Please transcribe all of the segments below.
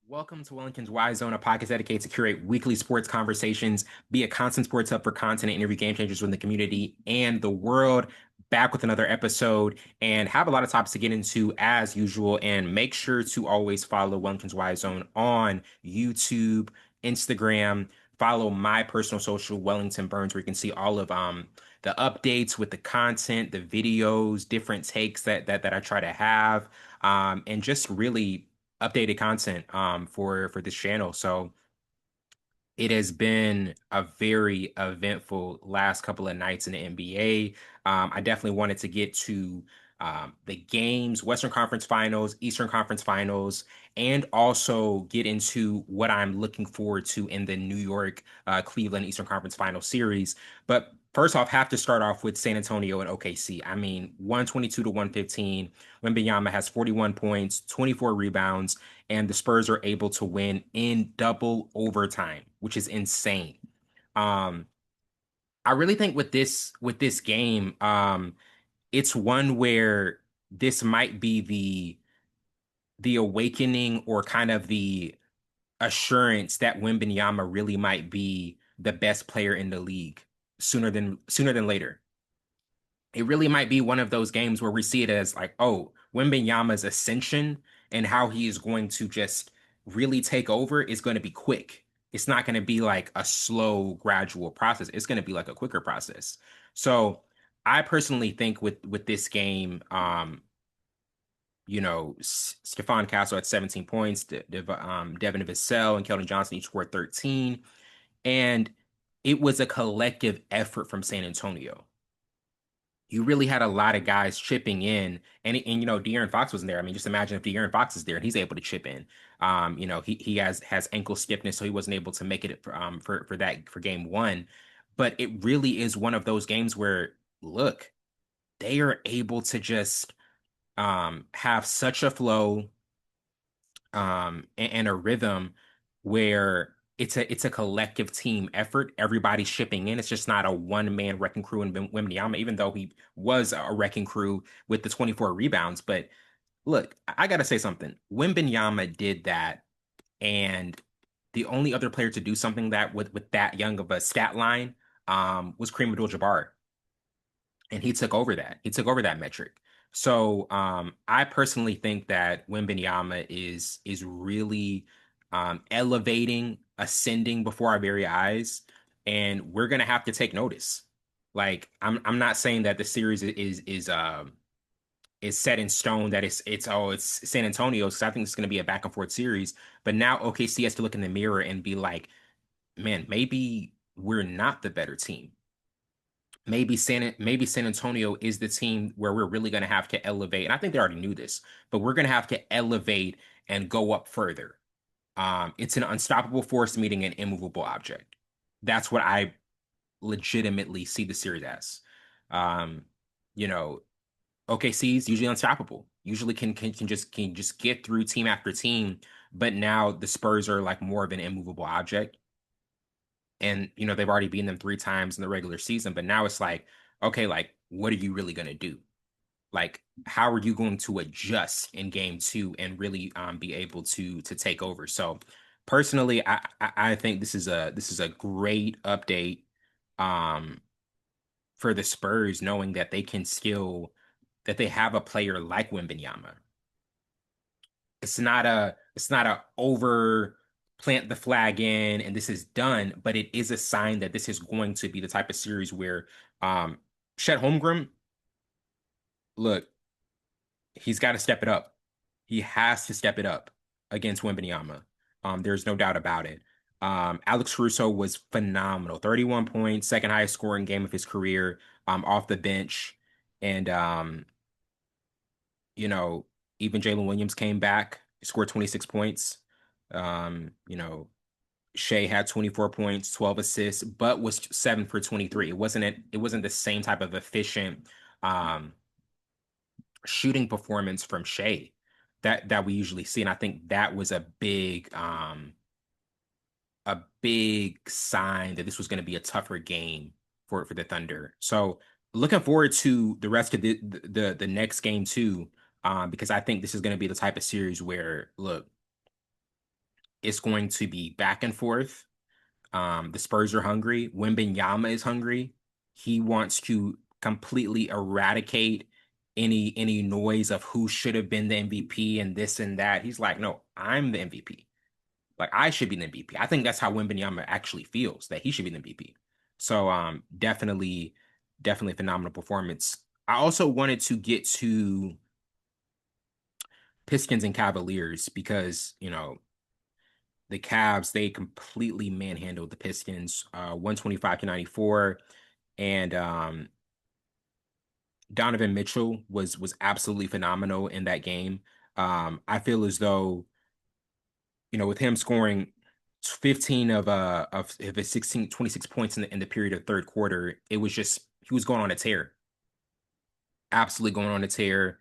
Welcome to Wellington's Y Zone, a podcast dedicated to curate weekly sports conversations, be a constant sports hub for content and interview game changers within the community and the world. Back with another episode and have a lot of topics to get into as usual. And make sure to always follow Wellington's Y Zone on YouTube, Instagram. Follow my personal social, Wellington Burns, where you can see all of the updates with the content, the videos, different takes that I try to have, and just really updated content for this channel. So it has been a very eventful last couple of nights in the NBA. I definitely wanted to get to the games, Western Conference Finals, Eastern Conference Finals, and also get into what I'm looking forward to in the New York Cleveland Eastern Conference Final series. But first off, have to start off with San Antonio and OKC. I mean, 122 to 115. Wembanyama has 41 points, 24 rebounds, and the Spurs are able to win in double overtime, which is insane. Um, I really think with this game, it's one where this might be the awakening or kind of the assurance that Wembanyama really might be the best player in the league sooner than later. It really might be one of those games where we see it as like, oh, Wembanyama's ascension and how he is going to just really take over is going to be quick. It's not going to be like a slow, gradual process. It's going to be like a quicker process. So I personally think with this game, Stephon Castle had 17 points, Devin Vassell and Keldon Johnson each scored 13, and it was a collective effort from San Antonio. You really had a lot of guys chipping in, and De'Aaron Fox wasn't there. I mean, just imagine if De'Aaron Fox is there and he's able to chip in. He has ankle stiffness, so he wasn't able to make it for game one. But it really is one of those games where, look, they are able to just have such a flow and a rhythm where it's a collective team effort. Everybody's shipping in. It's just not a one man wrecking crew in Wembyama, even though he was a wrecking crew with the 24 rebounds. But look, I gotta say something. Wembyama did that, and the only other player to do something that with that young of a stat line was Kareem Abdul-Jabbar, and he took over that. He took over that metric. So I personally think that Wembanyama is really elevating, ascending before our very eyes, and we're gonna have to take notice. Like I'm not saying that the series is set in stone that it's San Antonio, because I think it's gonna be a back and forth series. But now OKC has to look in the mirror and be like, man, maybe we're not the better team. Maybe San Antonio is the team where we're really going to have to elevate. And I think they already knew this, but we're going to have to elevate and go up further. It's an unstoppable force meeting an immovable object. That's what I legitimately see the series as. Um, you know, OKC is usually unstoppable. Usually can just get through team after team, but now the Spurs are like more of an immovable object. And they've already beaten them three times in the regular season, but now it's like, okay, like what are you really going to do? Like how are you going to adjust in game two and really be able to take over? So personally, I think this is a great update um for the Spurs, knowing that they have a player like Wembanyama. It's not a over plant the flag in and this is done, but it is a sign that this is going to be the type of series where Chet Holmgren, look, he's got to step it up. He has to step it up against Wembanyama. There's no doubt about it. Alex Caruso was phenomenal. 31 points, second highest scoring game of his career, off the bench. And you know, even Jalen Williams came back, scored 26 points. Um, you know, Shea had 24 points, 12 assists, but was 7 for 23. It wasn't the same type of efficient um shooting performance from Shea that we usually see. And I think that was a big sign that this was going to be a tougher game for the Thunder. So looking forward to the rest of the next game too, because I think this is going to be the type of series where, look, it's going to be back and forth. The Spurs are hungry. Wembanyama is hungry. He wants to completely eradicate any noise of who should have been the MVP and this and that. He's like, no, I'm the MVP. Like I should be the MVP. I think that's how Wembanyama actually feels, that he should be the MVP. So definitely phenomenal performance. I also wanted to get to Pistons and Cavaliers because, the Cavs, they completely manhandled the Pistons, 125 to 94. And Donovan Mitchell was absolutely phenomenal in that game. I feel as though, with him scoring 15 of his 16, 26 points in the period of third quarter, it was just he was going on a tear, absolutely going on a tear.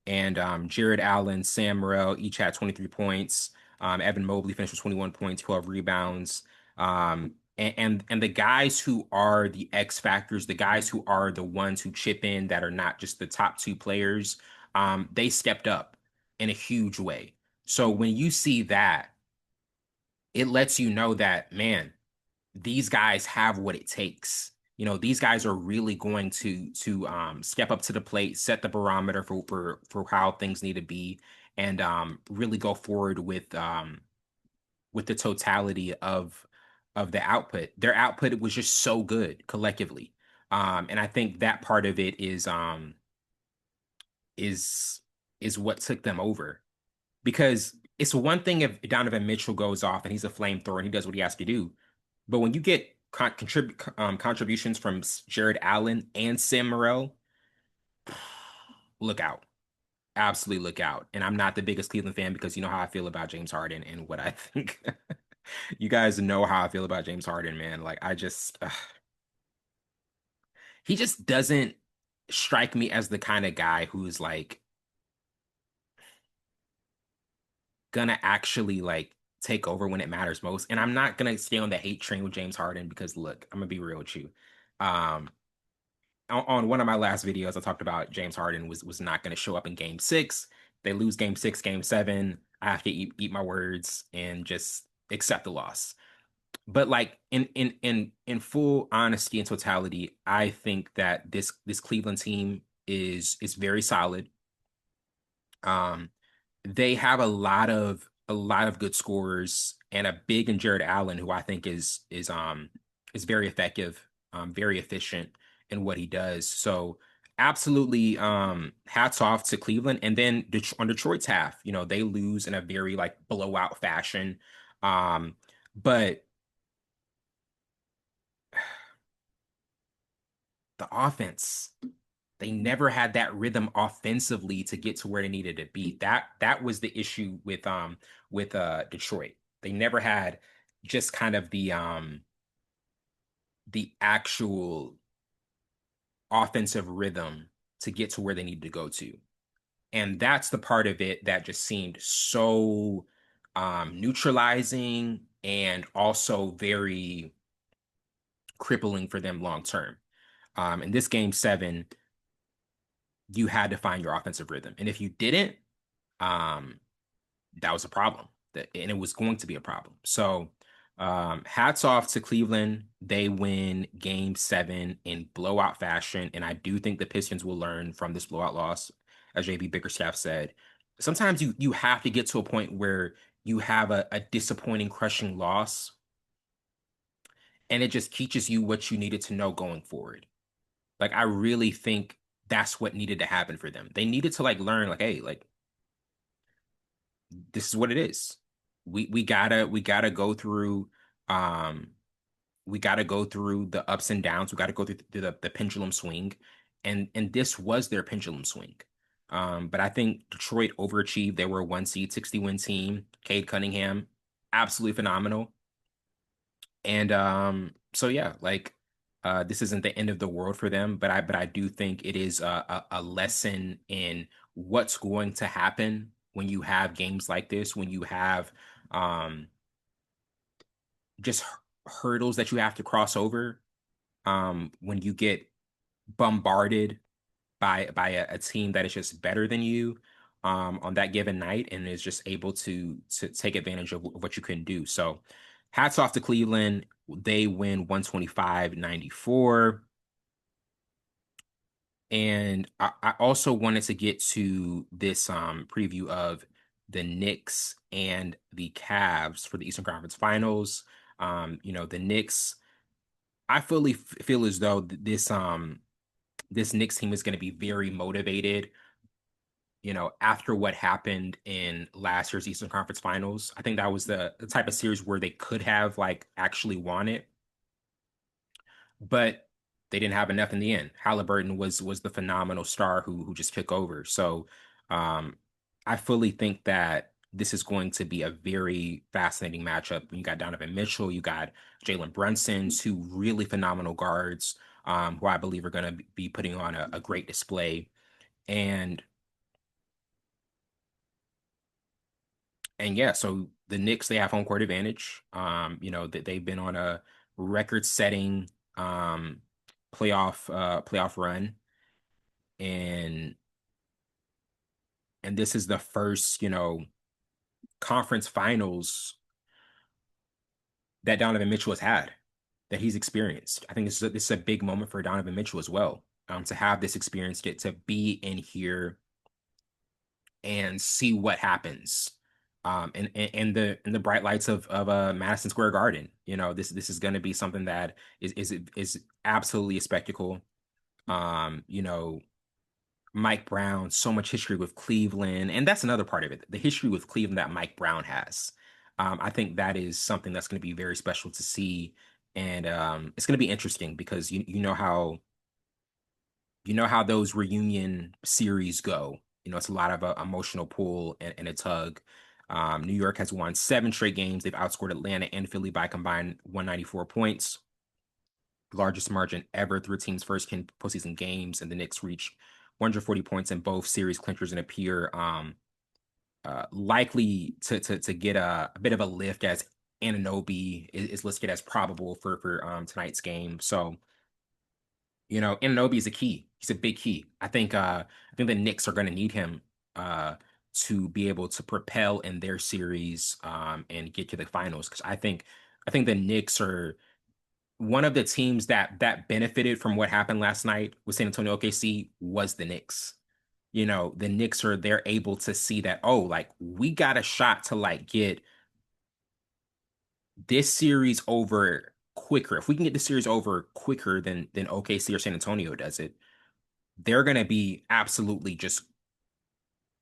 And Jared Allen, Sam Morrell each had 23 points. Evan Mobley finished with 21 points, 12 rebounds. And the guys who are the X factors, the guys who are the ones who chip in that are not just the top two players, they stepped up in a huge way. So when you see that, it lets you know that, man, these guys have what it takes. These guys are really going to step up to the plate, set the barometer for how things need to be, and really go forward with the totality of the output. Their output was just so good collectively. And I think that part of it is is what took them over. Because it's one thing if Donovan Mitchell goes off and he's a flamethrower and he does what he has to do. But when you get contributions from Jared Allen and Sam Morrell, look out. Absolutely look out. And I'm not the biggest Cleveland fan because you know how I feel about James Harden and what I think. You guys know how I feel about James Harden, man. Like I just he just doesn't strike me as the kind of guy who's like gonna actually like take over when it matters most. And I'm not gonna stay on the hate train with James Harden because look, I'm gonna be real with you. Um, on one of my last videos, I talked about James Harden was not gonna show up in game six. They lose game six, game seven. I have to eat my words and just accept the loss. But like in full honesty and totality, I think that this Cleveland team is very solid. Um, they have a lot of good scorers and a big and Jared Allen, who I think is very effective, very efficient in what he does. So absolutely hats off to Cleveland. And then on Detroit's half, they lose in a very like blowout fashion. But the offense, they never had that rhythm offensively to get to where they needed to be. That was the issue with Detroit. They never had just kind of the actual offensive rhythm to get to where they needed to go to. And that's the part of it that just seemed so neutralizing and also very crippling for them long term. In this game seven, you had to find your offensive rhythm. And if you didn't, um, that was a problem. And it was going to be a problem. So hats off to Cleveland. They win game seven in blowout fashion. And I do think the Pistons will learn from this blowout loss, as JB Bickerstaff said. Sometimes you have to get to a point where you have a disappointing, crushing loss, and it just teaches you what you needed to know going forward. Like I really think that's what needed to happen for them. They needed to like learn, like, hey, like this is what it is. We gotta go through um we gotta go through the ups and downs. We gotta go through the pendulum swing. And this was their pendulum swing. But I think Detroit overachieved. They were a one seed, 60-win team. Cade Cunningham, absolutely phenomenal. And so yeah, like this isn't the end of the world for them, but I do think it is a lesson in what's going to happen when you have games like this, when you have um just hurdles that you have to cross over, when you get bombarded by a team that is just better than you, on that given night and is just able to take advantage of what you can do. So hats off to Cleveland. They win 125-94. And I also wanted to get to this preview of the Knicks and the Cavs for the Eastern Conference Finals. The Knicks, I fully feel as though this Knicks team is going to be very motivated, after what happened in last year's Eastern Conference Finals. I think that was the type of series where they could have like actually won it, but they didn't have enough in the end. Halliburton was the phenomenal star who just took over. So um, I fully think that this is going to be a very fascinating matchup. You got Donovan Mitchell, you got Jalen Brunson, two really phenomenal guards, who I believe are going to be putting on a great display. And and yeah, so the Knicks, they have home court advantage. That they've been on a record-setting playoff run, and this is the first, conference finals that Donovan Mitchell has had, that he's experienced. I think this is a big moment for Donovan Mitchell as well. To have this experience, get to be in here and see what happens. In the bright lights of Madison Square Garden. This is going to be something that is absolutely a spectacle. Um, you know, Mike Brown, so much history with Cleveland, and that's another part of it. The history with Cleveland that Mike Brown has. I think that is something that's going to be very special to see, and it's going to be interesting because you know how those reunion series go. It's a lot of emotional pull and a tug. New York has won 7 straight games. They've outscored Atlanta and Philly by combined 194 points, the largest margin ever through a team's first 10 postseason games. And the Knicks reached 140 points in both series clinchers and appear likely to get a bit of a lift, as Anunoby is listed as probable for tonight's game. So Anunoby is a key. He's a big key. I think the Knicks are going to need him to be able to propel in their series and get to the finals, because I think the Knicks are one of the teams that benefited from what happened last night with San Antonio OKC was the Knicks. The Knicks they're able to see that, oh, like we got a shot to like get this series over quicker. If we can get this series over quicker than OKC or San Antonio does it, they're gonna be absolutely just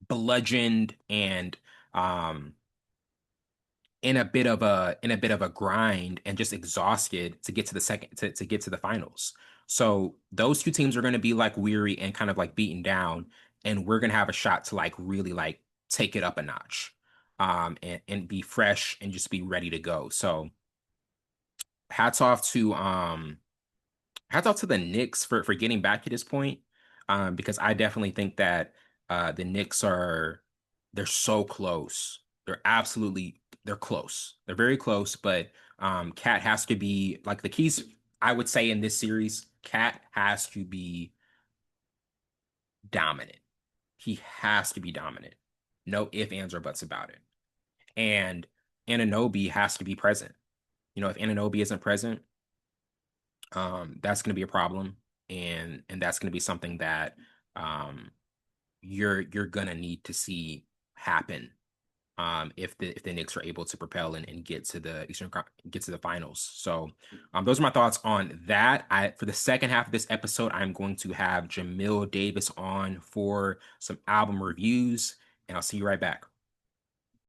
bludgeoned and um in a bit of a grind and just exhausted to get to the second to get to the finals. So those two teams are going to be like weary and kind of like beaten down, and we're going to have a shot to like really like take it up a notch, and be fresh and just be ready to go. So hats off to the Knicks for getting back to this point, because I definitely think that the Knicks they're so close. They're close. They're very close, but Cat has to be like the keys. I would say in this series, Cat has to be dominant. He has to be dominant. No ifs, ands, or buts about it. And Anunoby has to be present. If Anunoby isn't present, that's going to be a problem, and that's going to be something that um, you're gonna need to see happen, if the Knicks are able to propel and get to the finals. So those are my thoughts on that. For the second half of this episode, I'm going to have Jamil Davis on for some album reviews, and I'll see you right back.